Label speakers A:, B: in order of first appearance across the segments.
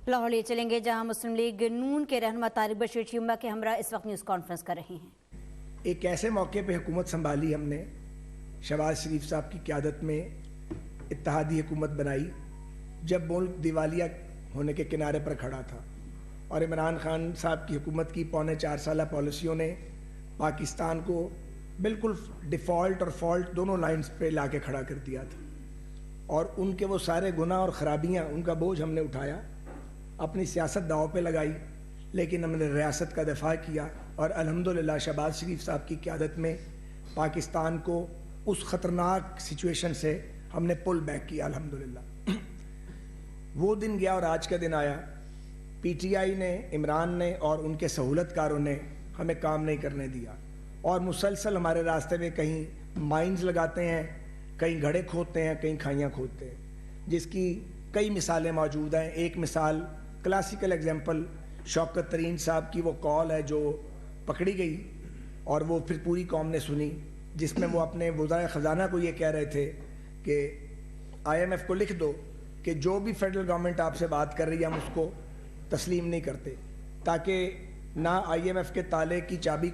A: لاہور لے چلیں گے جہاں مسلم لیگ نون کے رہنما طارق بشیر چیمبا کے ہمراہ اس وقت نیوز کانفرنس کر رہے ہیں۔
B: ایک ایسے موقع پہ حکومت سنبھالی ہم نے، شہباز شریف صاحب کی قیادت میں اتحادی حکومت بنائی جب ملک دیوالیہ ہونے کے کنارے پر کھڑا تھا، اور عمران خان صاحب کی حکومت کی 4.25 سالہ پالیسیوں نے پاکستان کو بالکل ڈیفالٹ اور فالٹ دونوں لائنز پہ لا کے کھڑا کر دیا تھا، اور ان کے وہ سارے گناہ اور خرابیاں، ان کا بوجھ ہم نے اٹھایا، اپنی سیاست داؤ پہ لگائی، لیکن ہم نے ریاست کا دفاع کیا، اور الحمدللہ شہباز شریف صاحب کی قیادت میں پاکستان کو اس خطرناک سچویشن سے ہم نے پل بیک کیا الحمدللہ۔ وہ دن گیا اور آج کا دن آیا۔ پی ٹی آئی نے، عمران نے اور ان کے سہولت کاروں نے ہمیں کام نہیں کرنے دیا، اور مسلسل ہمارے راستے میں کہیں مائنز لگاتے ہیں، کہیں گھڑے کھودتے ہیں، کہیں کھائیاں کھودتے ہیں، جس کی کئی مثالیں موجود ہیں۔ ایک مثال، کلاسیکل ایگزامپل، شوکت ترین صاحب کی وہ کال ہے جو پکڑی گئی اور وہ پھر پوری قوم نے سنی، جس میں وہ اپنے وزرائے خزانہ کو یہ کہہ رہے تھے کہ آئی ایم ایف کو لکھ دو کہ جو بھی فیڈرل گورنمنٹ آپ سے بات کر رہی ہے ہم اس کو تسلیم نہیں کرتے، تاکہ نہ آئی ایم ایف کے تالے کی چابی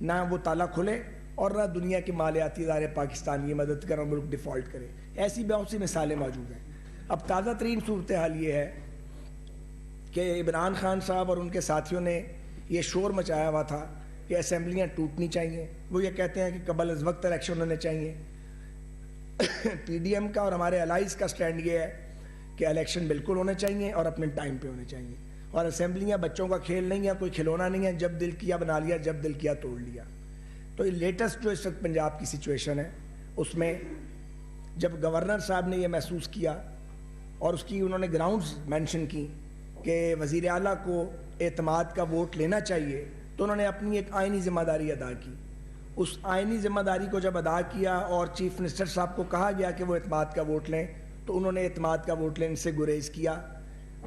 B: نہ وہ تالا کھلے اور نہ دنیا کے مالیاتی ادارے پاکستان کی مدد کریں اور ملک ڈیفالٹ کرے۔ ایسی بہت سی مثالیں موجود ہیں۔ اب تازہ ترین صورتحال یہ ہے کہ عمران خان صاحب اور ان کے ساتھیوں نے یہ شور مچایا ہوا تھا کہ اسمبلیاں ٹوٹنی چاہیے، وہ یہ کہتے ہیں کہ قبل از وقت الیکشن ہونے چاہیے۔ پی ڈی ایم کا اور ہمارے الائز کا سٹینڈ یہ ہے کہ الیکشن بالکل ہونے چاہیے اور اپنے ٹائم پہ ہونے چاہیے، اور اسمبلیاں بچوں کا کھیل نہیں ہے، کوئی کھلونا نہیں ہے، جب دل کیا بنا لیا، جب دل کیا توڑ لیا۔ تو یہ لیٹسٹ جو اس وقت پنجاب کی سچویشن ہے، اس میں جب گورنر صاحب نے یہ محسوس کیا اور اس کی انہوں نے گراؤنڈز مینشن کی کہ وزیر اعلیٰ کو اعتماد کا ووٹ لینا چاہیے، تو انہوں نے اپنی ایک آئینی ذمہ داری ادا کی۔ اس آئینی ذمہ داری کو جب ادا کیا اور چیف منسٹر صاحب کو کہا گیا کہ وہ اعتماد کا ووٹ لیں، تو انہوں نے اعتماد کا ووٹ لینے سے گریز کیا،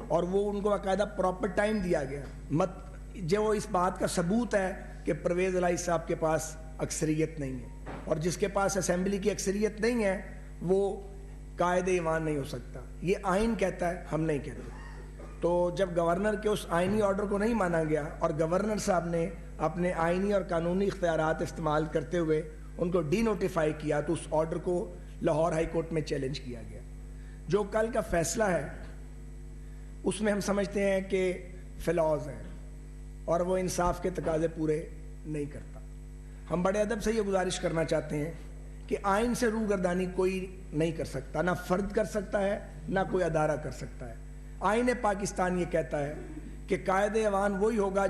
B: اور وہ ان کو باقاعدہ پراپر ٹائم دیا گیا۔ جو اس بات کا ثبوت ہے کہ پرویز الہی صاحب کے پاس اکثریت نہیں ہے، اور جس کے پاس اسمبلی کی اکثریت نہیں ہے وہ قائد ایوان نہیں ہو سکتا۔ یہ آئین کہتا ہے، ہم نہیں کہتے۔ تو جب گورنر کے اس آئینی آرڈر کو نہیں مانا گیا اور گورنر صاحب نے اپنے آئینی اور قانونی اختیارات استعمال کرتے ہوئے ان کو ڈی نوٹیفائی کیا، تو اس آرڈر کو لاہور ہائی کورٹ میں چیلنج کیا گیا۔ جو کل کا فیصلہ ہے اس میں ہم سمجھتے ہیں کہ فلاز ہیں اور وہ انصاف کے تقاضے پورے نہیں کرتا۔ ہم بڑے ادب سے یہ گزارش کرنا چاہتے ہیں کہ آئین سے روگردانی کوئی نہیں کر سکتا، نہ فرد کر سکتا ہے، نہ کوئی ادارہ کر سکتا ہے۔ آئین پاکستان یہ کہتا ہے کہ قائد ایوان وہی ہوگا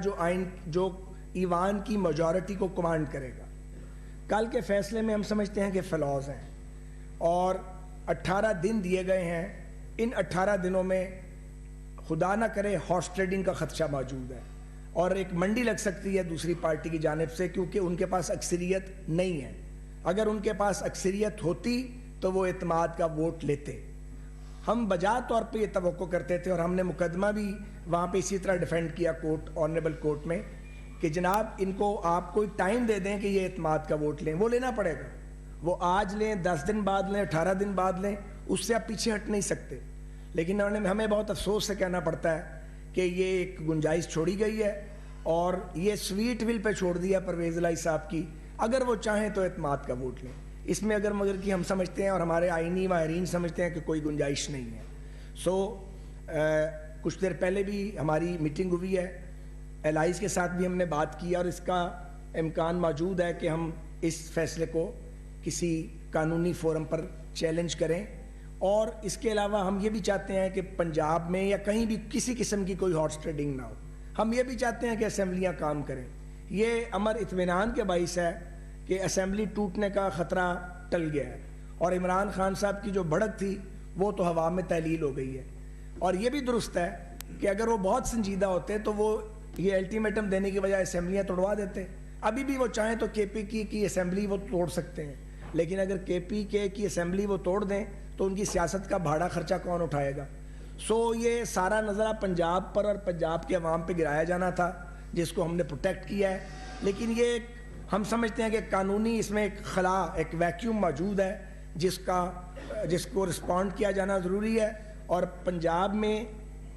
B: جو ایوان کی میجورٹی کو کمانڈ کرے گا۔ کل کے فیصلے میں ہم سمجھتے ہیں کہ فلاز ہیں، اور 18 دن دیے گئے ہیں۔ ان 18 دنوں میں خدا نہ کرے ہارس ٹریڈنگ کا خدشہ موجود ہے، اور ایک منڈی لگ سکتی ہے دوسری پارٹی کی جانب سے، کیونکہ ان کے پاس اکثریت نہیں ہے۔ اگر ان کے پاس اکثریت ہوتی تو وہ اعتماد کا ووٹ لیتے۔ ہم بجا طور پہ یہ توقع کرتے تھے، اور ہم نے مقدمہ بھی وہاں پہ اسی طرح ڈیفینڈ کیا کورٹ، آنریبل کورٹ میں، کہ جناب ان کو آپ کوئی ٹائم دے دیں کہ یہ اعتماد کا ووٹ لیں۔ وہ لینا پڑے گا، وہ آج لیں، 10 دن بعد لیں، 18 دن بعد لیں، اس سے آپ پیچھے ہٹ نہیں سکتے۔ لیکن ہمیں بہت افسوس سے کہنا پڑتا ہے کہ یہ ایک گنجائش چھوڑی گئی ہے، اور یہ سویٹ ول پہ چھوڑ دیا پرویز الہی صاحب کی، اگر وہ چاہیں تو اعتماد کا ووٹ لیں۔ اس میں مگر کہ ہم سمجھتے ہیں اور ہمارے آئینی ماہرین سمجھتے ہیں کہ کوئی گنجائش نہیں ہے۔ کچھ دیر پہلے بھی ہماری میٹنگ ہوئی ہے، الائز کے ساتھ بھی ہم نے بات کی، اور اس کا امکان موجود ہے کہ ہم اس فیصلے کو کسی قانونی فورم پر چیلنج کریں۔ اور اس کے علاوہ ہم یہ بھی چاہتے ہیں کہ پنجاب میں یا کہیں بھی کسی قسم کی کوئی ہارس ٹریڈنگ نہ ہو۔ ہم یہ بھی چاہتے ہیں کہ اسمبلیاں کام کریں۔ یہ امر اطمینان کے باعث ہے کہ اسمبلی ٹوٹنے کا خطرہ ٹل گیا ہے، اور عمران خان صاحب کی جو بھڑک تھی وہ تو ہوا میں تحلیل ہو گئی ہے۔ اور یہ بھی درست ہے کہ اگر وہ بہت سنجیدہ ہوتے تو وہ یہ الٹیمیٹم دینے کی بجائے اسمبلیاں توڑوا دیتے۔ ابھی بھی وہ چاہیں تو کے پی کی اسمبلی وہ توڑ سکتے ہیں، لیکن اگر کے پی کے کی اسمبلی وہ توڑ دیں تو ان کی سیاست کا بھاڑا خرچہ کون اٹھائے گا؟ یہ سارا نظرہ پنجاب پر اور پنجاب کے عوام پہ گرایا جانا تھا، جس کو ہم نے پروٹیکٹ کیا ہے۔ لیکن یہ ہم سمجھتے ہیں کہ قانونی اس میں ایک خلا، ایک ویکیوم موجود ہے جس کو رسپونڈ کیا جانا ضروری ہے، اور پنجاب میں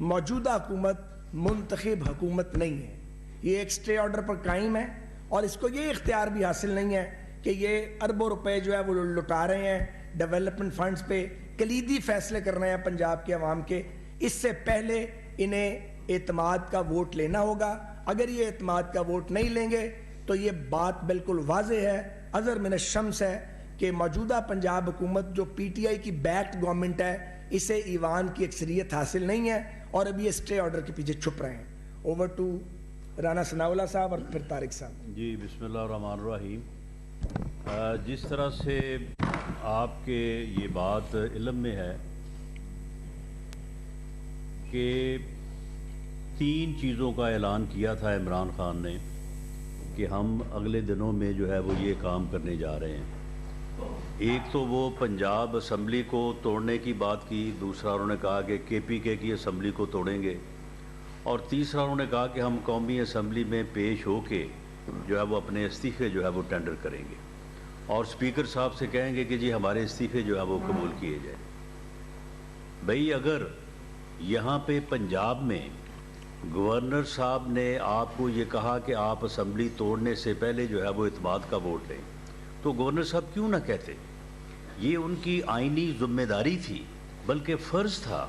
B: موجودہ حکومت منتخب حکومت نہیں ہے. یہ ایک اسٹے آرڈر پر قائم ہے اور اس کو یہ اختیار بھی حاصل نہیں ہے کہ یہ اربوں روپے جو ہے وہ لٹا رہے ہیں ڈیولپمنٹ فنڈز پہ. کلیدی فیصلے کر رہے ہیں پنجاب کے عوام کے. اس سے پہلے انہیں اعتماد کا ووٹ لینا ہوگا. اگر یہ اعتماد کا ووٹ نہیں لیں گے تو یہ بات بالکل واضح ہے, اظہر من الشمس ہے, کہ موجودہ پنجاب حکومت جو پی ٹی آئی کی بیکڈ گورنمنٹ ہے اسے ایوان کی اکثریت حاصل نہیں ہے اور ابھی اسٹے آرڈر کے پیچھے چھپ رہے ہیں. اوور ٹو رانا ثناءاللہ صاحب اور پھر طارق صاحب.
C: جی بسم اللہ الرحمن الرحیم. جس طرح سے آپ کے یہ بات علم میں ہے کہ 3 چیزوں کا اعلان کیا تھا عمران خان نے کہ ہم اگلے دنوں میں جو ہے وہ یہ کام کرنے جا رہے ہیں. ایک تو وہ پنجاب اسمبلی کو توڑنے کی بات کی, دوسرا انہوں نے کہا کہ کے پی کے کی اسمبلی کو توڑیں گے, اور تیسرا انہوں نے کہا کہ ہم قومی اسمبلی میں پیش ہو کے جو ہے وہ اپنے استعفے جو ہے وہ ٹینڈر کریں گے اور اسپیکر صاحب سے کہیں گے کہ جی ہمارے استعفے جو ہے وہ قبول کیے جائیں. بھئی اگر یہاں پہ پنجاب میں گورنر صاحب نے آپ کو یہ کہا کہ آپ اسمبلی توڑنے سے پہلے جو ہے وہ اعتماد کا ووٹ لیں, تو گورنر صاحب کیوں نہ کہتے؟ یہ ان کی آئینی ذمہ داری تھی, بلکہ فرض تھا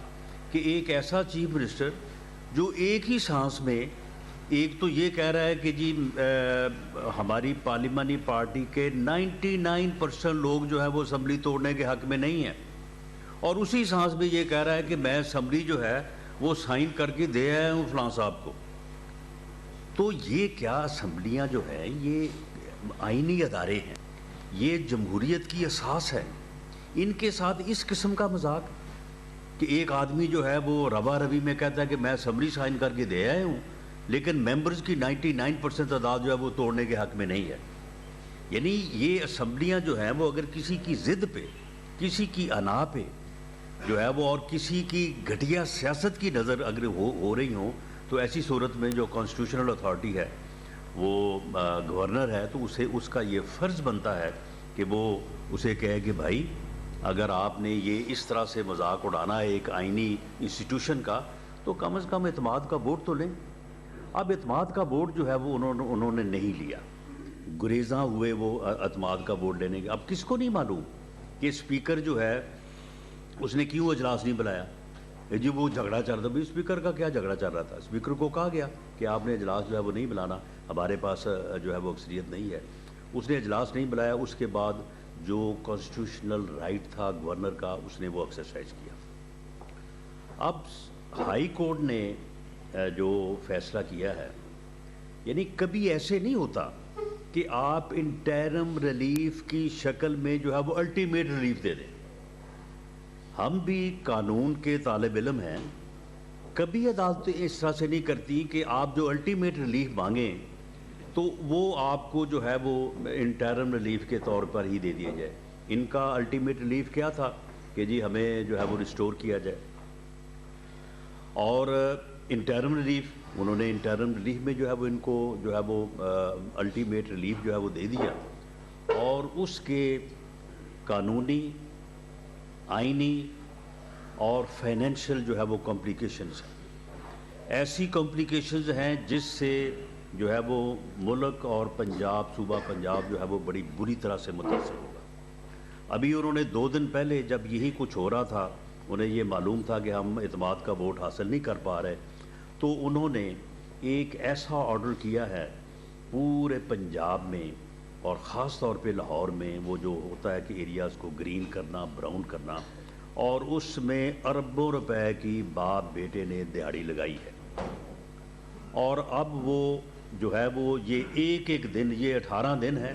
C: کہ ایک ایسا چیف منسٹر جو ایک ہی سانس میں ایک تو یہ کہہ رہا ہے کہ جی ہماری پارلیمانی پارٹی کے 99% لوگ جو ہے وہ اسمبلی توڑنے کے حق میں نہیں ہیں, اور اسی سانس میں یہ کہہ رہا ہے کہ میں اسمبلی جو ہے وہ سائن کر کے دے آیا ہوں فلاں صاحب کو. تو یہ کیا اسمبلیاں جو ہیں یہ آئینی ادارے ہیں, یہ جمہوریت کی اساس ہے, ان کے ساتھ اس قسم کا مذاق کہ ایک آدمی جو ہے وہ روا روی میں کہتا ہے کہ میں اسمبلی سائن کر کے دے آیا ہوں لیکن ممبرز کی 99% تعداد جو ہے وہ توڑنے کے حق میں نہیں ہے. یعنی یہ اسمبلیاں جو ہیں وہ اگر کسی کی ضد پہ, کسی کی انا پہ جو ہے وہ اور کسی کی گھٹیا سیاست کی نظر اگر ہو رہی ہوں تو ایسی صورت میں جو کانسٹیٹیوشنل اتھارٹی ہے وہ گورنر ہے تو اسے اس کا یہ فرض بنتا ہے کہ وہ اسے کہے کہ بھائی اگر آپ نے یہ اس طرح سے مذاق اڑانا ہے ایک آئینی انسٹیٹیوشن کا تو کم از کم اعتماد کا ووٹ تو لیں. اب اعتماد کا ووٹ جو ہے وہ انہوں نے نہیں لیا, گریزاں ہوئے وہ اعتماد کا ووٹ لینے کے. اب کس کو نہیں معلوم کہ اسپیکر جو ہے اس نے کیوں اجلاس نہیں بلایا؟ جی وہ جھگڑا چل رہا تھا. اسپیکر کا کیا جھگڑا چل رہا تھا؟ اسپیکر کو کہا گیا کہ آپ نے اجلاس جو ہے وہ نہیں بلانا, ہمارے پاس جو ہے وہ اکثریت نہیں ہے. اس نے اجلاس نہیں بلایا, اس کے بعد جو کانسٹیٹیوشنل رائٹ تھا گورنر کا اس نے وہ ایکسرسائز کیا. اب ہائی کورٹ نے جو فیصلہ کیا ہے, یعنی کبھی ایسے نہیں ہوتا کہ آپ انٹرم ریلیف کی شکل میں جو ہے وہ الٹیمیٹ ریلیف دے دیں. ہم بھی قانون کے طالب علم ہیں, کبھی عدالتیں اس طرح سے نہیں کرتی کہ آپ جو الٹیمیٹ ریلیف مانگیں تو وہ آپ کو جو ہے وہ انٹرم ریلیف کے طور پر ہی دے دیا جائے. ان کا الٹیمیٹ ریلیف کیا تھا کہ جی ہمیں جو ہے وہ ریسٹور کیا جائے, اور انٹرم ریلیف انہوں نے انٹرم ریلیف میں جو ہے وہ ان کو جو ہے وہ الٹیمیٹ ریلیف جو ہے وہ دے دیا, اور اس کے قانونی, آئینی اور فائنینشیل جو ہے وہ کمپلیکیشنز ہیں. ایسی کمپلیکیشنز ہیں جس سے جو ہے وہ ملک اور پنجاب, صوبہ پنجاب جو ہے وہ بڑی بری طرح سے متاثر ہوگا. ابھی انہوں نے 2 دن پہلے جب یہی کچھ ہو رہا تھا, انہیں یہ معلوم تھا کہ ہم اعتماد کا ووٹ حاصل نہیں کر پا رہے, تو انہوں نے ایک ایسا آرڈر کیا ہے پورے پنجاب میں اور خاص طور پہ لاہور میں, وہ جو ہوتا ہے کہ ایریاز کو گرین کرنا, براؤن کرنا, اور اس میں اربوں روپے کی باپ بیٹے نے دہاڑی لگائی ہے. اور اب وہ جو ہے وہ یہ ایک دن, یہ 18 دن ہے,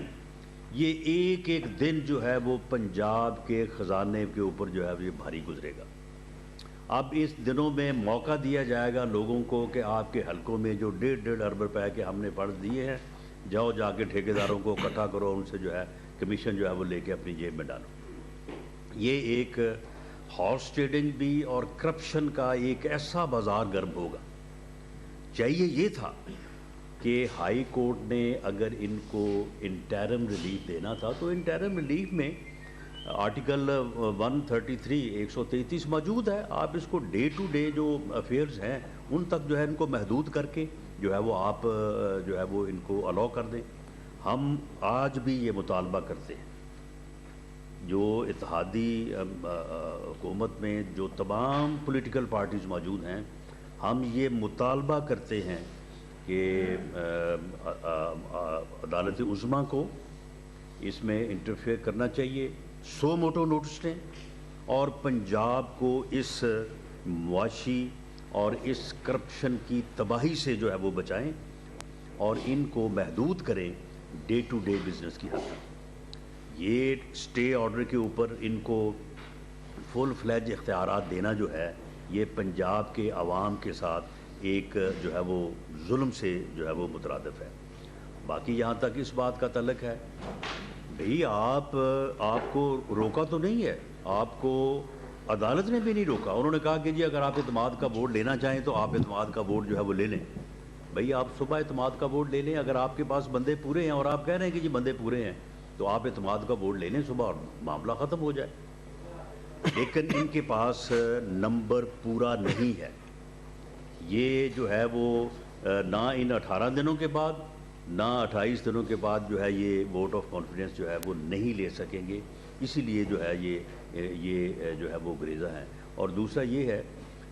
C: یہ ایک دن جو ہے وہ پنجاب کے خزانے کے اوپر جو ہے یہ بھاری گزرے گا. اب اس دنوں میں موقع دیا جائے گا لوگوں کو کہ آپ کے حلقوں میں جو 1.5 ارب روپے کے ہم نے فرض دیے ہیں, جاؤ جا کے ٹھیکیداروں کو اکٹھا کرو, ان سے جو ہے کمیشن جو ہے وہ لے کے اپنی جیب میں ڈالو. یہ ایک ہارس ٹریڈنگ بھی اور کرپشن کا ایک ایسا بازار گرم ہوگا. چاہیے یہ تھا کہ ہائی کورٹ نے اگر ان کو انٹرم ریلیف دینا تھا تو انٹرم ریلیف میں آرٹیکل 133 133 موجود ہے. آپ اس کو ڈے ٹو ڈے جو افیئرز ہیں ان تک جو ہے ان کو محدود کر کے جو ہے وہ آپ جو ہے وہ ان کو الاؤ کر دیں. ہم آج بھی یہ مطالبہ کرتے ہیں جو اتحادی حکومت میں جو تمام پولیٹیکل پارٹیز موجود ہیں, ہم یہ مطالبہ کرتے ہیں کہ عدالت عظمیٰ کو اس میں انٹرفیئر کرنا چاہیے, سو موٹو نوٹس لیں اور پنجاب کو اس معاشی اور اس کرپشن کی تباہی سے جو ہے وہ بچائیں اور ان کو محدود کریں ڈے ٹو ڈے بزنس کی حد تک. یہ اسٹے آرڈر کے اوپر ان کو فل فلیج اختیارات دینا جو ہے یہ پنجاب کے عوام کے ساتھ ایک جو ہے وہ ظلم سے جو ہے وہ مترادف ہے. باقی یہاں تک اس بات کا تعلق ہے بھئی آپ کو روکا تو نہیں ہے, آپ کو عدالت نے بھی نہیں روکا. انہوں نے کہا کہ جی اگر آپ اعتماد کا ووٹ لینا چاہیں تو آپ اعتماد کا ووٹ جو ہے وہ لے لیں. بھئی آپ صبح اعتماد کا ووٹ لے لیں, اگر آپ کے پاس بندے پورے ہیں اور آپ کہہ رہے ہیں کہ جی بندے پورے ہیں تو آپ اعتماد کا ووٹ لے لیں صبح اور معاملہ ختم ہو جائے. لیکن ان کے پاس نمبر پورا نہیں ہے. یہ جو ہے وہ نہ ان 18 دنوں کے بعد نہ 28 دنوں کے بعد جو ہے یہ ووٹ آف کانفیڈنس جو ہے وہ نہیں لے سکیں گے. اسی لیے جو ہے یہ جو ہے وہ گریزہ ہیں. اور دوسرا یہ ہے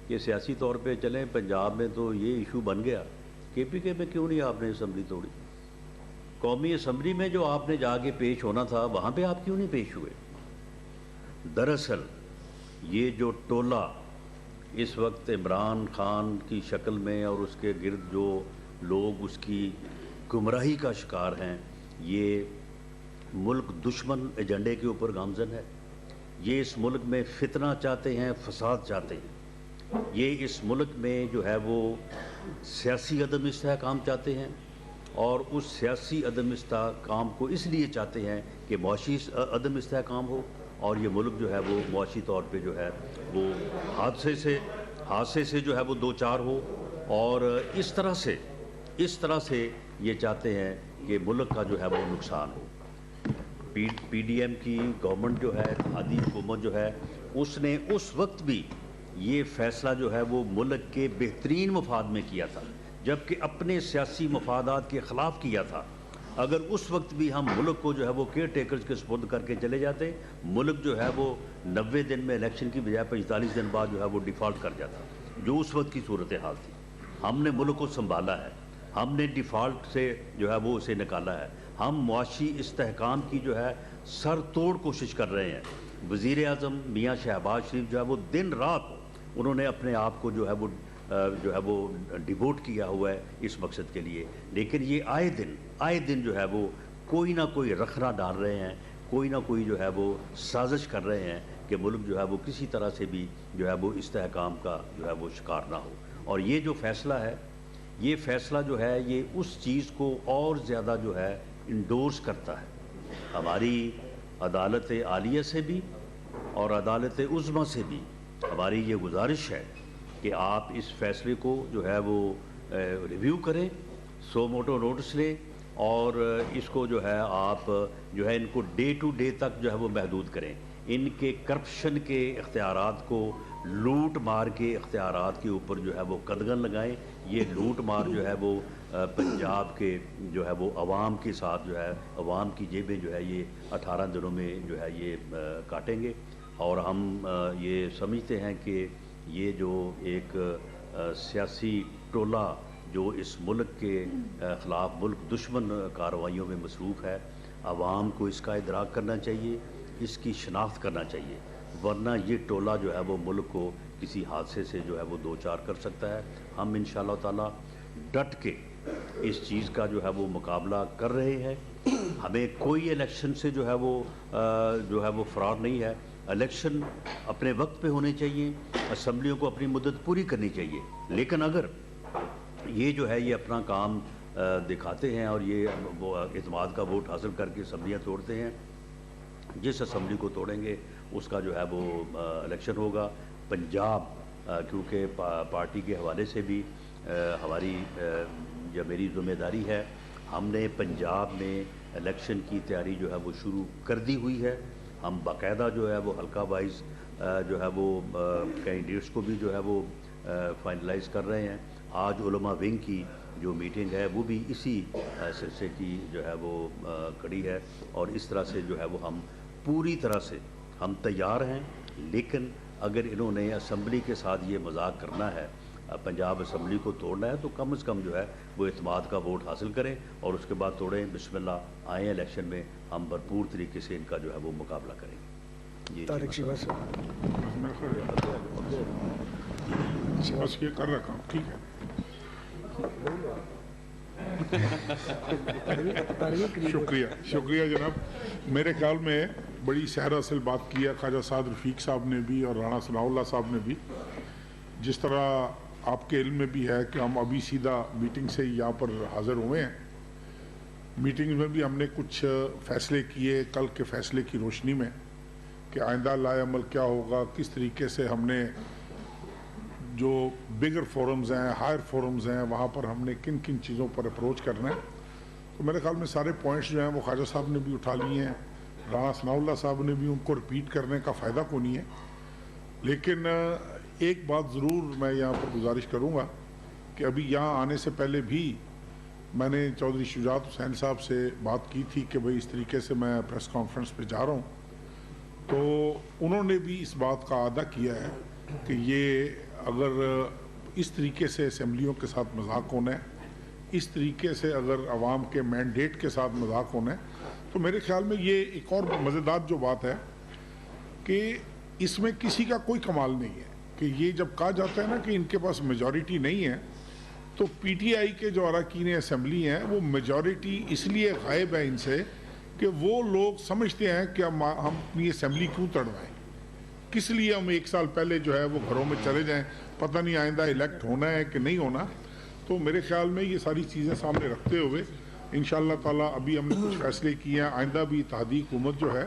C: کہ سیاسی طور پہ چلیں پنجاب میں تو یہ ایشو بن گیا, کے پی کے میں کیوں نہیں آپ نے اسمبلی توڑی؟ قومی اسمبلی میں جو آپ نے جا کے پیش ہونا تھا وہاں پہ آپ کیوں نہیں پیش ہوئے؟ دراصل یہ جو ٹولہ اس وقت عمران خان کی شکل میں اور اس کے گرد جو لوگ اس کی گمراہی کا شکار ہیں, یہ ملک دشمن ایجنڈے کے اوپر گامزن ہے. یہ اس ملک میں فتنہ چاہتے ہیں, فساد چاہتے ہیں. یہ اس ملک میں جو ہے وہ سیاسی عدم استحکام چاہتے ہیں اور اس سیاسی عدم استحکام کو اس لیے چاہتے ہیں کہ معاشی عدم استحکام ہو اور یہ ملک جو ہے وہ معاشی طور پہ جو ہے وہ حادثے سے جو ہے وہ دو چار ہو. اور اس طرح سے یہ چاہتے ہیں کہ ملک کا جو ہے وہ نقصان ہو. پی ڈی ایم کی گورنمنٹ جو ہے, اتحادی حکومت جو ہے, اس نے اس وقت بھی یہ فیصلہ جو ہے وہ ملک کے بہترین مفاد میں کیا تھا, جبکہ اپنے سیاسی مفادات کے خلاف کیا تھا. اگر اس وقت بھی ہم ملک کو جو ہے وہ کیئر ٹیکرز کے سپرد کر کے چلے جاتے, ملک جو ہے وہ 90 دن میں الیکشن کی بجائے 45 دن بعد جو ہے وہ ڈیفالٹ کر جاتا, جو اس وقت کی صورتحال تھی. ہم نے ملک کو سنبھالا ہے, ہم نے ڈیفالٹ سے جو ہے وہ اسے نکالا ہے. ہم معاشی استحکام کی جو ہے سر توڑ کوشش کر رہے ہیں. وزیر اعظم میاں شہباز شریف جو ہے وہ دن رات انہوں نے اپنے آپ کو جو ہے وہ ڈیووٹ کیا ہوا ہے اس مقصد کے لیے. لیکن یہ آئے دن جو ہے وہ کوئی نہ کوئی رخنہ ڈال رہے ہیں, کوئی نہ کوئی جو ہے وہ سازش کر رہے ہیں کہ ملک جو ہے وہ کسی طرح سے بھی جو ہے وہ استحکام کا جو ہے وہ شکار نہ ہو. اور یہ جو فیصلہ ہے, یہ فیصلہ جو ہے یہ اس چیز کو اور زیادہ جو ہے انڈورس کرتا ہے. ہماری عدالت عالیہ سے بھی اور عدالت عظمیٰ سے بھی ہماری یہ گزارش ہے کہ آپ اس فیصلے کو جو ہے وہ ریویو کریں, سو موٹو نوٹس لیں اور اس کو جو ہے آپ جو ہے ان کو ڈے ٹو ڈے تک جو ہے وہ محدود کریں. ان کے کرپشن کے اختیارات کو لوٹ مار کے اختیارات کے اوپر جو ہے وہ قدغن لگائیں. یہ لوٹ مار جو ہے وہ پنجاب کے جو ہے وہ عوام کے ساتھ جو ہے عوام کی جیبیں جو ہے یہ 18 دنوں میں جو ہے یہ کاٹیں گے. اور ہم یہ سمجھتے ہیں کہ یہ جو ایک سیاسی ٹولہ جو اس ملک کے خلاف ملک دشمن کارروائیوں میں مصروف ہے, عوام کو اس کا ادراک کرنا چاہیے, اس کی شناخت کرنا چاہیے, ورنہ یہ ٹولہ جو ہے وہ ملک کو کسی حادثے سے جو ہے وہ دو چار کر سکتا ہے. ہم انشاءاللہ تعالی ڈٹ کے اس چیز کا جو ہے وہ مقابلہ کر رہے ہیں. ہمیں کوئی الیکشن سے جو ہے وہ فرار نہیں ہے. الیکشن اپنے وقت پہ ہونے چاہیے, اسمبلیوں کو اپنی مدت پوری کرنی چاہیے. لیکن اگر یہ جو ہے یہ اپنا کام دکھاتے ہیں اور یہ وہ اعتماد کا ووٹ حاصل کر کے اسمبلیاں توڑتے ہیں, جس اسمبلی کو توڑیں گے اس کا جو ہے وہ الیکشن ہوگا. پنجاب کیونکہ پارٹی کے حوالے سے بھی ہماری جو میری ذمہ داری ہے, ہم نے پنجاب میں الیکشن کی تیاری جو ہے وہ شروع کر دی ہوئی ہے. ہم باقاعدہ جو ہے وہ حلقہ وائز جو ہے وہ کینڈیڈیٹس کو بھی جو ہے وہ فائنلائز کر رہے ہیں. آج علماء ونگ کی جو میٹنگ ہے وہ بھی اسی سلسلے کی جو ہے وہ کڑی ہے, اور اس طرح سے جو ہے وہ ہم پوری طرح سے ہم تیار ہیں. لیکن اگر انہوں نے اسمبلی کے ساتھ یہ مذاق کرنا ہے, پنجاب اسمبلی کو توڑنا ہے, تو کم از کم جو ہے وہ اعتماد کا ووٹ حاصل کریں اور اس کے بعد توڑیں. بسم اللہ آئیں الیکشن میں, ہم بھرپور طریقے سے ان کا جو ہے وہ مقابلہ کریں گے.
B: طارق شیبہ سے
D: بس یہ کر رکھا ہوں, ٹھیک ہے. شکریہ جناب. میرے خیال میں بڑی سحر اصل بات کی ہے خواجہ سعد رفیق صاحب نے بھی اور رانا ثناء اللہ صاحب نے بھی. جس طرح آپ کے علم میں بھی ہے کہ ہم ابھی سیدھا میٹنگ سے یہاں پر حاضر ہوئے ہیں. میٹنگ میں بھی ہم نے کچھ فیصلے کیے کل کے فیصلے کی روشنی میں کہ آئندہ لائے عمل کیا ہوگا, کس طریقے سے ہم نے جو بگر فورمز ہیں, ہائر فورمز ہیں, وہاں پر ہم نے کن کن چیزوں پر اپروچ کرنا ہے. تو میرے خیال میں سارے پوائنٹس جو ہیں وہ خواجہ صاحب نے بھی اٹھا لیے ہیں, رانا ثناء اللہ صاحب نے بھی, ان کو رپیٹ کرنے کا فائدہ کو نہیں ہے. لیکن ایک بات ضرور میں یہاں پر گزارش کروں گا کہ ابھی یہاں آنے سے پہلے بھی میں نے چودھری شجاعت حسین صاحب سے بات کی تھی کہ بھئی اس طریقے سے میں پریس کانفرنس پہ جا رہا ہوں. تو انہوں نے بھی اس بات کا اعادہ کیا ہے کہ یہ اگر اس طریقے سے اسمبلیوں کے ساتھ مذاق ہونا ہے, اس طریقے سے اگر عوام کے مینڈیٹ کے ساتھ مذاق ہونا ہے, تو میرے خیال میں یہ ایک اور مزیدار جو بات ہے کہ اس میں کسی کا کوئی کمال نہیں ہے. کہ یہ جب کہا جاتا ہے نا کہ ان کے پاس میجورٹی نہیں ہے, تو پی ٹی آئی کے جو اراکین اسمبلی ہیں وہ میجورٹی اس لیے غائب ہے ان سے کہ وہ لوگ سمجھتے ہیں کہ ہم اپنی اسمبلی کیوں تڑوائیں, کس لیے ہم ایک سال پہلے جو ہے وہ گھروں میں چلے جائیں, پتہ نہیں آئندہ الیکٹ ہونا ہے کہ نہیں ہونا. تو میرے خیال میں یہ ساری چیزیں سامنے رکھتے ہوئے انشاءاللہ تعالیٰ ابھی ہم نے کچھ فیصلے کیے ہیں. آئندہ بھی اتحادی حکومت جو ہے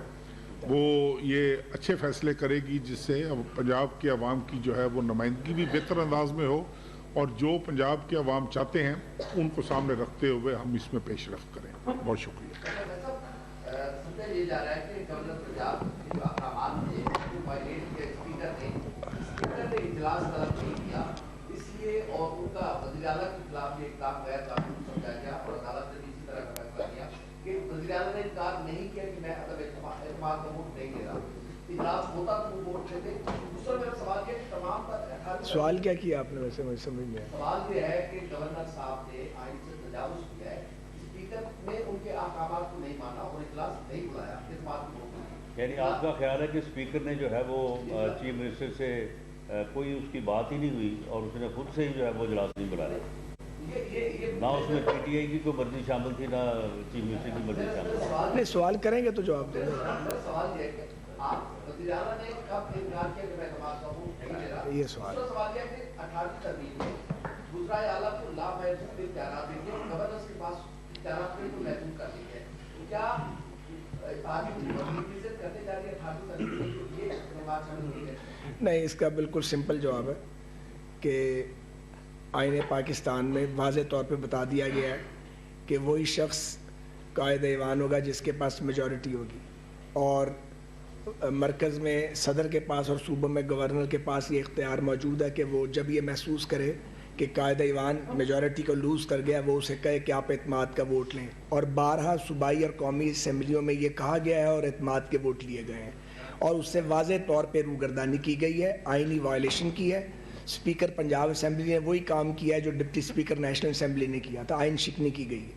D: وہ یہ اچھے فیصلے کرے گی جس سے پنجاب کے عوام کی جو ہے وہ نمائندگی بھی بہتر انداز میں ہو, اور جو پنجاب کے عوام چاہتے ہیں ان کو سامنے رکھتے ہوئے ہم اس میں پیش رفت کریں. بہت شکریہ.
E: اور ان کا وزیر اعلیٰ کے خلاف یہ اقدام غیر قانونی سمجھا گیا اور عدالت نے بھی اسی طرح کا فیصلہ کیا کہ وزیر اعلیٰ نے انکار نہیں کیا کہ میں اعتماد کا ووٹ نہیں دے رہا. اجلاس ہوتا تو وہ ووٹ دیتے. دوسرا میرا سوال یہ کہ تمام
B: سوال کیا آپ نے, ویسے مجھے سمجھ نہیں آیا.
E: سوال یہ ہے کہ گورنر صاحب نے آئین سے تجاوز کیا ہے, اسپیکر نے ان کے احکامات کو نہیں مانا اور اجلاس نہیں بلایا, اعتماد کو ووٹ دیا.
C: یعنی آپ کا خیال ہے کہ اسپیکر نے جو ہے وہ چیف منسٹر سے کوئی اس کی بات ہی نہیں ہوئی اور اس نے خود سے ہی جو ہے وہ اجلاس نہیں بلایا, نہ اس میں پی ٹی آئی کی کوئی مرضی شامل تھی نہ چیف منسٹر کی مرضی شامل تھی.
B: نہیں, سوال کریں گے تو جواب دیں.
E: سوال یہ ہے کہ آپ وزیر اعلیٰ نے کب انکار کیا کہ میں اعتماد کا ووٹ نہیں دے رہا.
B: یہ سوال
E: دوسرا سوال یہ ہے کہ 18ویں ترمیم میں دوسرا اعلیٰ کو لامحدود اختیارات دیں گے, گورنر کے پاس اختیارات کو محدود کر دیں گے. کیا کرنے جا رہی ہے 18ویں ترمیم میں یہ بات شامل ہوئی ہے؟
B: نہیں, اس کا بالکل سمپل جواب ہے کہ آئین پاکستان میں واضح طور پہ بتا دیا گیا ہے کہ وہی شخص قائد ایوان ہوگا جس کے پاس میجورٹی ہوگی, اور مرکز میں صدر کے پاس اور صوبوں میں گورنر کے پاس یہ اختیار موجود ہے کہ وہ جب یہ محسوس کرے کہ قائد ایوان میجورٹی کو لوز کر گیا, وہ اسے کہے کہ آپ اعتماد کا ووٹ لیں. اور بارہا صوبائی اور قومی اسمبلیوں میں یہ کہا گیا ہے اور اعتماد کے ووٹ لیے گئے ہیں, اور اس سے واضح طور پہ روگردانی کی گئی ہے, آئینی وائلیشن کی ہے. اسپیکر پنجاب اسمبلی نے وہی کام کیا ہے جو ڈپٹی اسپیکر نیشنل اسمبلی نے کیا تھا, آئین شکنی کی گئی ہے.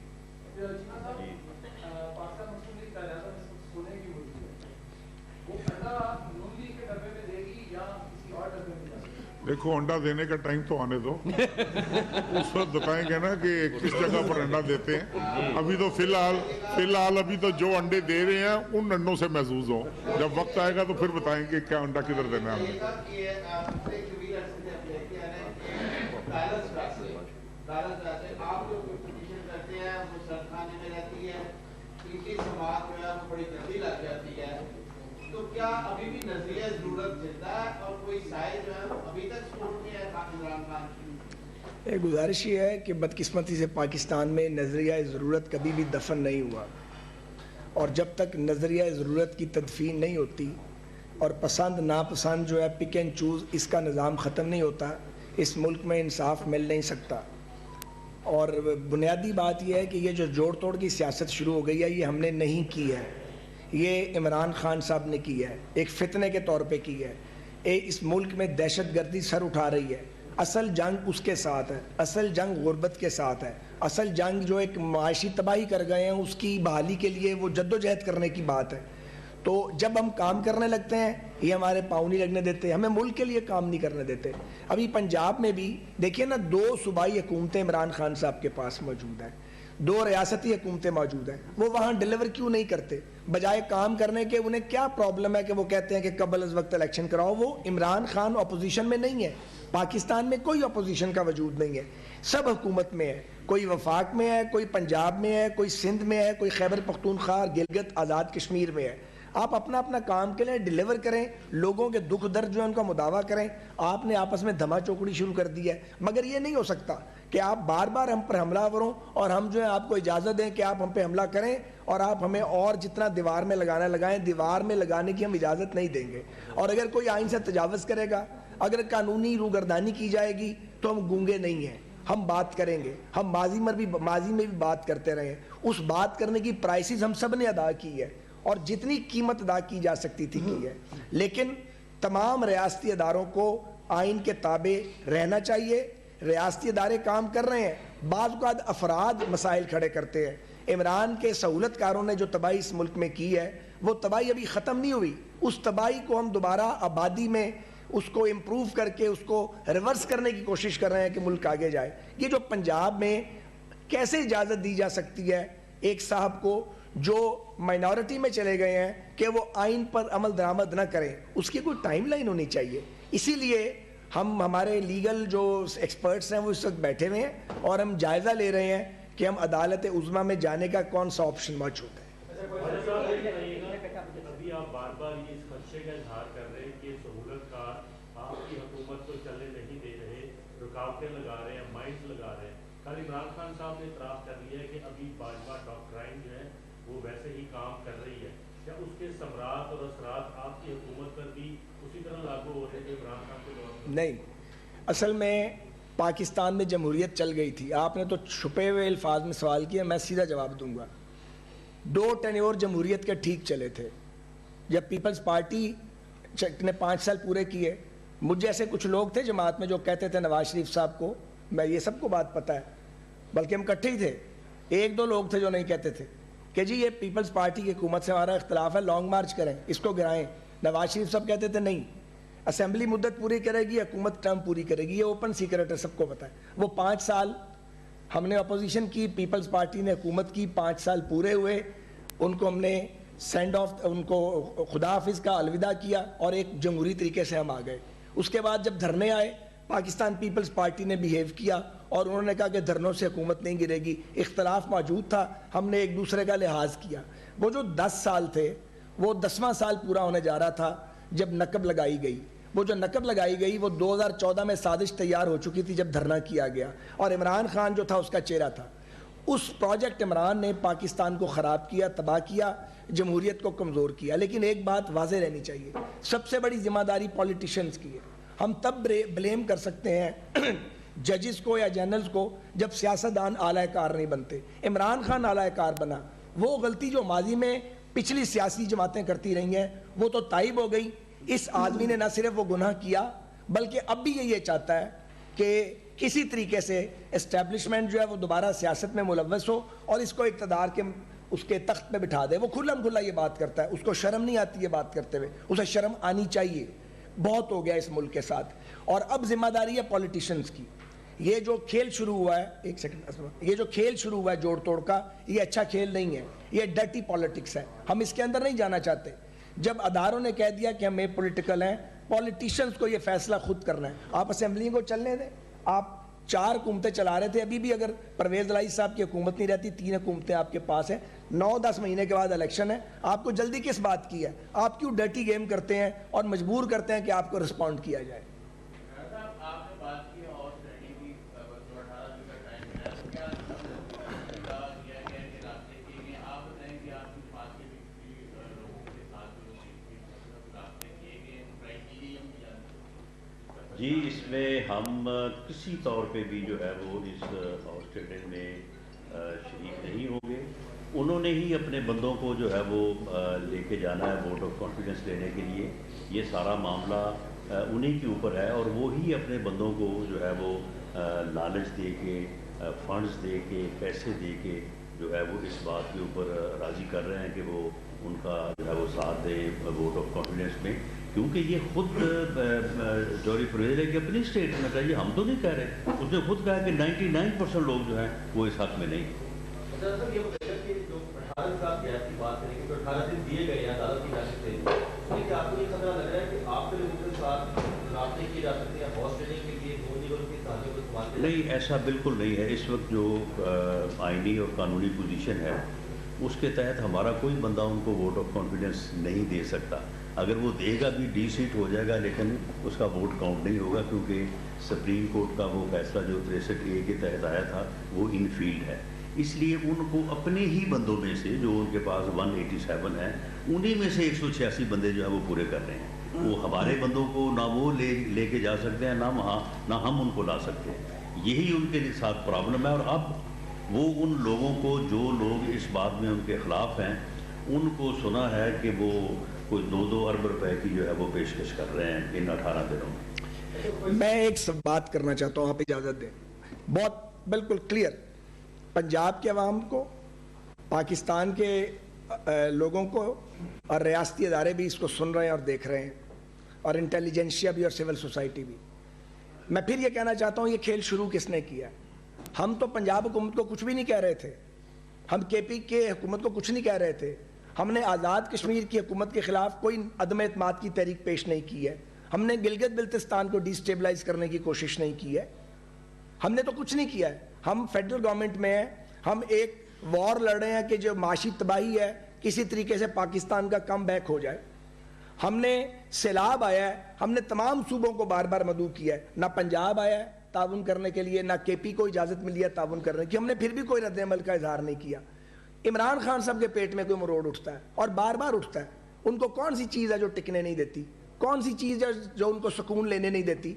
D: دیکھو انڈا دینے کا ٹائم تو آنے دو, اس وقت بتائیں گے نا کہ کس جگہ پر انڈا دیتے ہیں. ابھی تو فی الحال ابھی تو جو انڈے دے رہے ہیں ان انڈوں سے محظوظ ہوں. جب وقت آئے گا تو پھر بتائیں گے کیا انڈا کدھر دینا ہے ہمیں.
E: تو کیا ابھی بھی نظریہ ضرورت زندہ ہے اور کوئی سائے جو ہے ابھی تک سپورٹ میں ہے عمران خان کی؟
B: ایک گزارش یہ ہے کہ بدقسمتی سے پاکستان میں نظریہ ضرورت کبھی بھی دفن نہیں ہوا. اور جب تک نظریہ ضرورت کی تدفین نہیں ہوتی اور پسند ناپسند جو ہے پک اینڈ چوز اس کا نظام ختم نہیں ہوتا, اس ملک میں انصاف مل نہیں سکتا. اور بنیادی بات یہ ہے کہ یہ جو جوڑ توڑ کی سیاست شروع ہو گئی ہے یہ ہم نے نہیں کی ہے, یہ عمران خان صاحب نے کی ہے, ایک فتنے کے طور پہ کی ہے. اس ملک میں دہشت گردی سر اٹھا رہی ہے. اصل جنگ اس کے ساتھ ہے, اصل جنگ غربت کے ساتھ ہے, اصل جنگ جو ایک معاشی تباہی کر گئے ہیں اس کی بحالی کے لیے وہ جد و جہد کرنے کی بات ہے. تو جب ہم کام کرنے لگتے ہیں یہ ہمارے پاؤں نہیں لگنے دیتے, ہمیں ملک کے لیے کام نہیں کرنے دیتے. ابھی پنجاب میں بھی دیکھیے نا 2 صوبائی حکومتیں عمران خان صاحب کے پاس موجود ہیں, 2 ریاستی حکومتیں موجود ہیں, وہ وہاں ڈیلیور کیوں نہیں کرتے؟ بجائے کام کرنے کے انہیں کیا پرابلم ہے کہ وہ کہتے ہیں کہ قبل از وقت الیکشن کراؤ. وہ عمران خان اپوزیشن میں نہیں ہے, پاکستان میں کوئی اپوزیشن کا وجود نہیں ہے, سب حکومت میں ہے. کوئی وفاق میں ہے, کوئی پنجاب میں ہے, کوئی سندھ میں ہے, کوئی خیبر پختونخوا گلگت آزاد کشمیر میں ہے. آپ اپنا اپنا کام کے لئے ڈیلیور کریں, لوگوں کے دکھ درد جو ہے ان کا مداوع کریں. آپ نے آپس میں دھما چوکڑی شروع کر دی ہے, مگر یہ نہیں ہو سکتا کہ آپ بار بار ہم پر حملہ وروں اور ہم جو ہے آپ کو اجازت دیں کہ آپ ہم پہ حملہ کریں اور آپ ہمیں اور جتنا دیوار میں لگانا لگائیں. دیوار میں لگانے کی ہم اجازت نہیں دیں گے. اور اگر کوئی آئین سے تجاوز کرے گا, اگر قانونی روگردانی کی جائے گی تو ہم گونگے نہیں ہیں, ہم بات کریں گے. ہم ماضی میں بھی بات کرتے رہے ہیں, اس بات کرنے کی پرائسز ہم سب نے ادا کی ہے اور جتنی قیمت ادا کی جا سکتی تھی کی ہے. لیکن تمام ریاستی اداروں کو آئین کے تابع رہنا چاہیے. ریاستی ادارے کام کر رہے ہیں, بعض اوقات افراد مسائل کھڑے کرتے ہیں. عمران کے سہولت کاروں نے جو تباہی اس ملک میں کی ہے وہ تباہی ابھی ختم نہیں ہوئی. اس تباہی کو ہم دوبارہ آبادی میں اس کو امپروو کر کے اس کو ریورس کرنے کی کوشش کر رہے ہیں کہ ملک آگے جائے. یہ جو پنجاب میں کیسے اجازت دی جا سکتی ہے ایک صاحب کو جو مائنورٹی میں چلے گئے ہیں کہ وہ آئین پر عمل درآمد نہ کریں؟ اس کی کوئی ٹائم لائن ہونی چاہیے. اسی لیے ہمارے لیگل جو ایکسپرٹس ہیں وہ اس وقت بیٹھے ہوئے ہیں اور ہم جائزہ لے رہے ہیں کہ ہم عدالت عظمیٰ میں جانے کا کون سا آپشن موجود ہے.
F: ابھی آپ بار بار یہ اس خدشے کا اظہار کر رہے ہیں کہ سہولت کار آپ کی حکومت کو چلنے نہیں دے رہے, رکاوٹیں لگا رہے ہیں, مائنس لگا رہے ہیں. کل عمران خان صاحب نے اعتراف کر لیا ہے کہ ابھی باجوہ ڈاکٹرائن جو ہے وہ ویسے ہی کام کر رہی ہے. کیا اس کے ثمرات اور اثرات آپ کی حکومت پر بھی اسی طرح لاگو ہو رہے ہیں جو عمران خان کے دور میں؟
B: نہیں, اصل میں پاکستان میں جمہوریت چل گئی تھی. آپ نے تو چھپے ہوئے الفاظ میں سوال کیا, میں سیدھا جواب دوں گا. 2 ٹینیور جمہوریت کے ٹھیک چلے تھے. جب پیپلز پارٹی نے 5 سال پورے کیے, مجھ جیسے کچھ لوگ تھے جماعت میں جو کہتے تھے نواز شریف صاحب کو, میں یہ سب کو بات پتہ ہے, بلکہ ہم اکٹھے ہی تھے. 1-2 لوگ تھے جو نہیں کہتے تھے کہ جی یہ پیپلز پارٹی کی حکومت سے ہمارا اختلاف ہے, لانگ مارچ کریں, اس کو گرائیں. نواز شریف صاحب کہتے تھے نہیں, اسمبلی مدت پوری کرے گی, حکومت ٹرم پوری کرے گی. یہ اوپن سیکرٹ ہے, سب کو پتہ ہے. وہ 5 سال ہم نے اپوزیشن کی, پیپلز پارٹی نے حکومت کی, 5 سال پورے ہوئے. ان کو ہم نے سینڈ آف, ان کو خدا حافظ کا الوداع کیا اور ایک جمہوری طریقے سے ہم آ گئے. اس کے بعد جب دھرنے آئے, پاکستان پیپلز پارٹی نے بیہیو کیا اور انہوں نے کہا کہ دھرنوں سے حکومت نہیں گرے گی. اختلاف موجود تھا, ہم نے ایک دوسرے کا لحاظ کیا. وہ جو 10 سال تھے وہ 10واں سال پورا ہونے جا رہا تھا جب نقب لگائی گئی. وہ جو نقب لگائی گئی وہ 2014 میں سازش تیار ہو چکی تھی جب دھرنا کیا گیا, اور عمران خان جو تھا اس کا چہرہ تھا. اس پروجیکٹ عمران نے پاکستان کو خراب کیا, تباہ کیا, جمہوریت کو کمزور کیا. لیکن ایک بات واضح رہنی چاہیے, سب سے بڑی ذمہ داری پولیٹیشنز کی ہے. ہم تب بلیم کر سکتے ہیں ججز کو یا جنرلز کو جب سیاستدان اعلی کار نہیں بنتے. عمران خان اعلی کار بنا. وہ غلطی جو ماضی میں پچھلی سیاسی جماعتیں کرتی رہی ہیں وہ تو تائب ہو گئی. اس آدمی نے نہ صرف وہ گناہ کیا بلکہ اب بھی یہ چاہتا ہے کہ کسی طریقے سے اسٹیبلشمنٹ جو ہے وہ دوبارہ سیاست میں ملوث ہو اور اس کو اقتدار کے اس کے تخت پہ بٹھا دے. وہ کھلم کھلا یہ بات کرتا ہے, اس کو شرم نہیں آتی یہ بات کرتے ہوئے. اسے شرم آنی چاہیے, بہت ہو گیا اس ملک کے ساتھ. اور اب ذمہ داری ہے پولیٹیشنز کی. یہ جو کھیل شروع ہوا ہے, ایک سیکنڈ, یہ جو کھیل شروع ہوا ہے جوڑ توڑ کا, یہ اچھا کھیل نہیں ہے, یہ ڈرٹی پالیٹکس ہے. ہم اس کے اندر نہیں جانا چاہتے. جب اداروں نے کہہ دیا کہ ہم پولیٹیکل ہیں, پولیٹیشنز کو یہ فیصلہ خود کرنا ہے. آپ اسمبلی کو چلنے دیں. آپ 4 حکومتیں چلا رہے تھے, ابھی بھی اگر پرویز الہی صاحب کی حکومت نہیں رہتی, 3 حکومتیں آپ کے پاس ہیں, 9-10 مہینے کے بعد الیکشن ہے. آپ کو جلدی کس بات کی ہے؟ آپ کیوں ڈرٹی گیم کرتے ہیں اور مجبور کرتے ہیں کہ آپ کو رسپونڈ کیا جائے؟
C: جی اس میں ہم کسی طور پہ بھی جو ہے وہ اس ہاؤس ٹریڈنگ میں شریک نہیں ہوں گے. انہوں نے ہی اپنے بندوں کو جو ہے وہ لے کے جانا ہے ووٹ آف کانفیڈنس لینے کے لیے. یہ سارا معاملہ انہی کے اوپر ہے اور وہی اپنے بندوں کو جو ہے وہ لالچ دے کے فنڈز دے کے پیسے دے کے جو ہے وہ اس بات کے اوپر راضی کر رہے ہیں کہ وہ ان کا جو ہے وہ ساتھ دیں ووٹ آف کانفیڈنس میں. کیونکہ یہ خود جوری فرویز ہے کہ اپنی اسٹیٹمنٹ ہے, یہ ہم تو نہیں کہہ رہے. اس نے خود کہا کہ 99% لوگ جو ہیں وہ اس حق میں نہیں ہیں.
E: سر یہ بتائیے کہ جو 18 صاحب کی کی بات کریں گے جو 18 دن دیے گئے ہیں عدالت کی جانب سے, اس میں کیا آپ کو یہ خطرہ لگ رہا ہے کہ آپ کے لوگوں کے ساتھ رابطے کیے جا سکتے ہیں ہاؤس ٹریڈنگ کے لیے نون لیگل کی سازشوں کو استعمال کریں؟
C: نہیں, ایسا بالکل نہیں ہے. اس وقت جو آئینی اور قانونی پوزیشن ہے اس کے تحت ہمارا کوئی بندہ ان کو ووٹ آف کانفیڈنس نہیں دے سکتا. اگر وہ دے گا بھی ڈی سیٹ ہو جائے گا لیکن اس کا ووٹ کاؤنٹ نہیں ہوگا, کیونکہ سپریم کورٹ کا وہ فیصلہ جو 63A کے تحت آیا تھا وہ ان فیلڈ ہے. اس لیے ان کو اپنے ہی بندوں میں سے جو ان کے پاس 187 ہیں انہی میں سے 186 بندے جو ہے وہ پورے کر رہے ہیں. وہ ہمارے بندوں کو نہ وہ لے کے جا سکتے ہیں نہ ہم ان کو لا سکتے ہیں. یہی ان کے ساتھ پرابلم ہے. اور اب وہ ان لوگوں کو جو لوگ اس بات میں ان کے خلاف ہیں ان کو سنا ہے کہ وہ کوئی 2 ارب روپے کی جو ہے وہ پیشکش کر رہے ہیں ان 18 دنوں میں.
B: میں ایک بات کرنا چاہتا ہوں, آپ اجازت دیں. بہت بالکل کلیئر پنجاب کے عوام کو, پاکستان کے لوگوں کو اور ریاستی ادارے بھی اس کو سن رہے ہیں اور دیکھ رہے ہیں, اور انٹیلیجنشیا بھی اور سول سوسائٹی بھی. میں پھر یہ کہنا چاہتا ہوں یہ کھیل شروع کس نے کیا؟ ہم تو پنجاب حکومت کو کچھ بھی نہیں کہہ رہے تھے, ہم KP کے حکومت کو کچھ نہیں کہہ رہے تھے. ہم نے آزاد کشمیر کی حکومت کے خلاف کوئی عدم اعتماد کی تحریک پیش نہیں کی ہے. ہم نے گلگت بلتستان کو ڈی سٹیبلائز کرنے کی کوشش نہیں کی ہے. ہم نے تو کچھ نہیں کیا ہے. ہم فیڈرل گورنمنٹ میں ہیں, ہم ایک وار لڑ رہے ہیں کہ جو معاشی تباہی ہے کسی طریقے سے پاکستان کا کم بیک ہو جائے. ہم نے سیلاب آیا ہے, ہم نے تمام صوبوں کو بار بار مدعو کیا ہے. نہ پنجاب آیا ہے تعاون کرنے کے لیے, نہ KP کو اجازت ملی ہے تعاون کرنے کی. ہم نے پھر بھی کوئی رد عمل کا اظہار نہیں کیا. عمران خان صاحب کے پیٹ میں کوئی مروڑ اٹھتا ہے اور بار بار اٹھتا ہے. ان کو کون سی چیز ہے جو ٹکنے نہیں دیتی؟ کون سی چیز ہے جو ان کو سکون لینے نہیں دیتی؟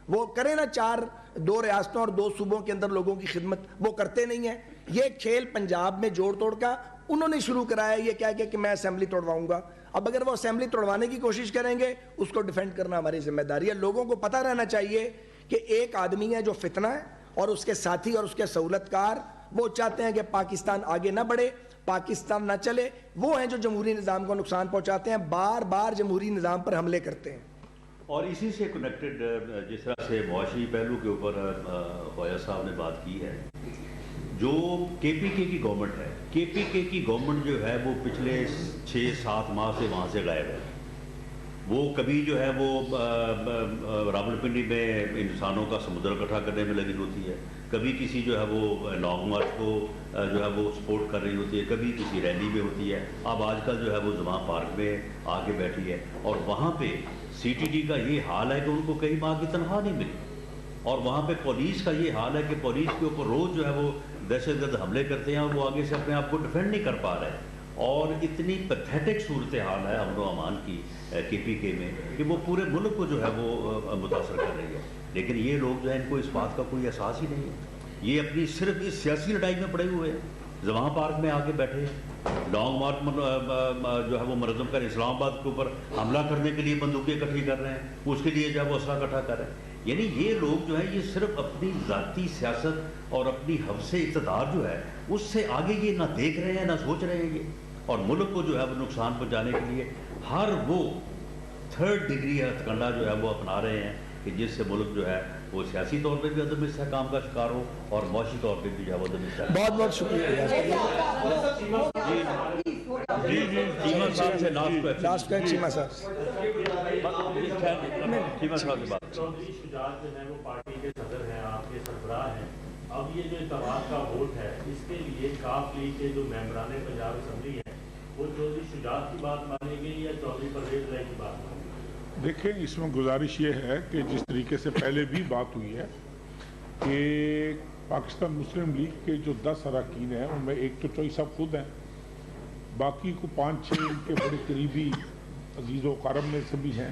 B: وہ کریں نا 2 ریاستوں اور 2 صوبوں کے اندر لوگوں کی خدمت, وہ کرتے نہیں ہیں. یہ کھیل پنجاب میں جوڑ توڑ کا انہوں نے شروع کرایا. یہ کیا کہ میں اسمبلی توڑواؤں گا. اب اگر وہ اسمبلی توڑوانے کی کوشش کریں گے اس کو ڈیفینڈ کرنا ہماری ذمہ داری ہے. لوگوں کو پتہ رہنا چاہیے کہ ایک آدمی ہے جو فتنہ ہے اور اس کے ساتھی اور اس کے سہولت کار وہ چاہتے ہیں کہ پاکستان آگے نہ بڑھے, پاکستان نہ چلے. وہ ہیں جو جمہوری نظام کو نقصان پہنچاتے ہیں, بار بار جمہوری نظام پر حملے کرتے ہیں.
C: اور اسی سے کنیکٹڈ جس طرح سے معاشی پہلو کے اوپر خواجہ صاحب نے بات کی ہے, جو KPK کی گورنمنٹ ہے, KPK کی گورنمنٹ جو ہے وہ پچھلے 6-7 ماہ سے وہاں سے غائب ہے. وہ کبھی جو ہے وہ راولپنڈی میں انسانوں کا سمندر اکٹھا کرنے میں لگی ہوتی ہے, کبھی کسی جو ہے وہ لانگ مارچ کو جو ہے وہ سپورٹ کر رہی ہوتی ہے, کبھی کسی ریلی میں ہوتی ہے. اب آج کل جو ہے وہ زمان پارک میں آ کے بیٹھی ہے. اور وہاں پہ CTD کا یہ حال ہے کہ ان کو کئی ماہ کی تنخواہ نہیں ملی. اور وہاں پہ پولیس کا یہ حال ہے کہ پولیس کے اوپر روز جو ہے وہ دہشت گرد حملے کرتے ہیں اور وہ آگے سے اپنے آپ کو ڈیفینڈ نہیں کر پا رہے ہیں. اور اتنی پیتھیٹک صورتحال ہے امن و امان کی KPK میں کہ وہ پورے ملک کو جو ہے وہ متاثر کر رہی ہے. لیکن یہ لوگ جو ہے ان کو اس بات کا کوئی احساس ہی نہیں ہے. یہ اپنی صرف اس سیاسی لڑائی میں پڑے ہوئے ہیں. زمان پارک میں آ کے بیٹھے ہیں, لانگ مارچ جو ہے وہ منظم کر اسلام آباد کے اوپر حملہ کرنے کے لیے بندوقیں اکٹھی کر رہے ہیں, اس کے لیے جو ہے وہ اسلحہ اکٹھا کر رہے ہیں. یعنی یہ لوگ جو ہے یہ صرف اپنی ذاتی سیاست اور اپنی حوث اقتدار جو ہے اس سے آگے یہ نہ دیکھ رہے ہیں نہ سوچ رہے ہیں یہ. اور ملک کو جو ہے وہ نقصان پہنچانے کے لیے ہر وہ 3rd ڈگری ہتھکنڈا جو ہے وہ اپنا رہے ہیں کہ جس سے ملک جو ہے وہ سیاسی طور پہ بھی عدم استحکام کا شکار ہو اور معاشی طور پہ بھی جو ہے وہ عدم استحکام.
B: بہت بہت شکریہ. لاسٹ کا چیمہ صاحب
F: چودھری شجاعت جو ہے وہ پارٹی کے صدر ہیں, آپ کے سربراہ ہیں. اب یہ جو اتحاد کا ووٹ ہے اس کے لیے کاف لیگ کے جو ممبران پنجاب اسمبلی ہیں وہ چودھری شجاعت کی بات مانے گی یا چودھری پرویز الہی کی بات مانے گی؟
D: دیکھیں اس میں گزارش یہ ہے کہ جس طریقے سے پہلے بھی بات ہوئی ہے کہ پاکستان مسلم لیگ کے جو 10 اراکین ہیں ان میں ایک تو چوئی صاحب خود ہیں, باقی کو 5-6 ان کے بڑے قریبی عزیز و اقارب میں سے بھی ہیں.